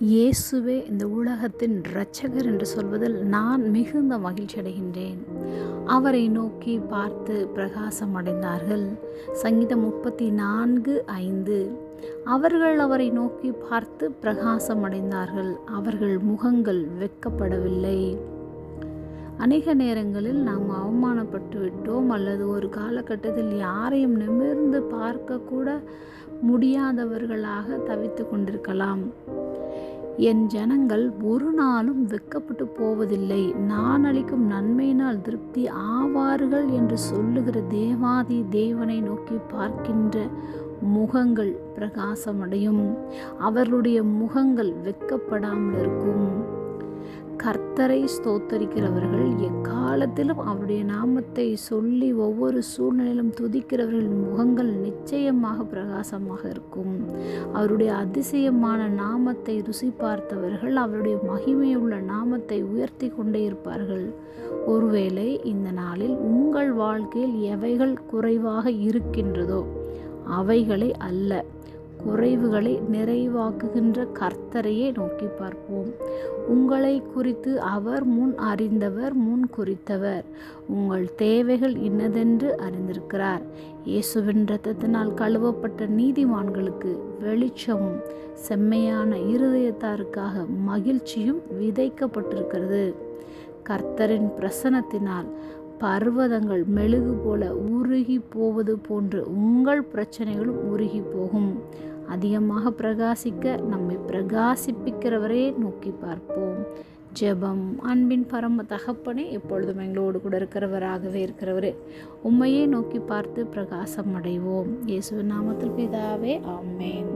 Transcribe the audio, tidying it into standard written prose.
இயேசுவே இந்த உலகத்தின் இரட்சகர் என்று சொல்வதில் நான் மிகுந்த மகிழ்ச்சி அடைகின்றேன். அவரை நோக்கி பார்த்து பிரகாசம் அடைந்தார்கள். சங்கீதம் 34:5. அவர்கள் அவரை நோக்கி பார்த்து பிரகாசம் அடைந்தார்கள், அவர்கள் முகங்கள் வெட்கப்படவில்லை. அநேக நேரங்களில் நாம் அவமானப்பட்டு விட்டோம், அல்லது ஒரு காலகட்டத்தில் யாரையும் நிமிர்ந்து பார்க்கக்கூட முடியாதவர்களாக தவித்து கொண்டிருக்கலாம். என் ஜனங்கள் ஒரு நாளும் வெட்கப்பட்டு போவதில்லை, நான் அளிக்கும் நன்மையினால் திருப்தி ஆவார்கள் என்று சொல்லுகிற தேவாதி தேவனை நோக்கி பார்க்கின்ற முகங்கள் பிரகாசமடையும். அவர்களுடைய முகங்கள் வெட்கப்படாமல் இருக்கும். கர்த்தரை ஸ்தோத்தரிக்கிறவர்கள் எக்காலத்திலும் அவருடைய நாமத்தை சொல்லி ஒவ்வொரு சூழ்நிலையிலும் துதிக்கிறவர்களின் முகங்கள் நிச்சயமாக பிரகாசமாக இருக்கும். அவருடைய அதிசயமான நாமத்தை ருசி பார்த்தவர்கள் அவருடைய மகிமையுள்ள நாமத்தை உயர்த்தி கொண்டே இருப்பார்கள். ஒருவேளை இந்த நாளில் உங்கள் வாழ்க்கையில் எவைகள் குறைவாக இருக்கின்றதோ அவைகளை அல்ல, குறைவுகளை நிறைவாக்குகின்ற கர்த்தரையே நோக்கி பார்ப்போம். உங்களை குறித்து அவர் முன் அறிந்தவர், முன் குறித்தவர். உங்கள் தேவைகள் இன்னதென்று அறிந்திருக்கிறார். இயேசுவின் இரத்தத்தினால் கழுவப்பட்ட நீதிமான்களுக்கு வெளிச்சமும் செம்மையான இருதயத்தாருக்காக மகிழ்ச்சியும் விதைக்கப்பட்டிருக்கிறது. கர்த்தரின் பிரசன்னத்தினால் பர்வதங்கள் மெழுகு போல உருகி போவது போன்று உங்கள் பிரச்சனைகளும் உருகி போகும். அதிகமாக பிரகாசிக்க நம்மை பிரகாசிப்பிக்கிறவரே நோக்கி பார்ப்போம். ஜெபம். அன்பின் பரம தகப்பனே, எப்பொழுதும் எங்களோடு கூட இருக்கிறவராகவே இருக்கிறவரே, உம்மையே நோக்கி பார்த்து பிரகாசம் அடைவோம். இயேசுவின் நாமத்தில் பிதாவே, ஆமென்.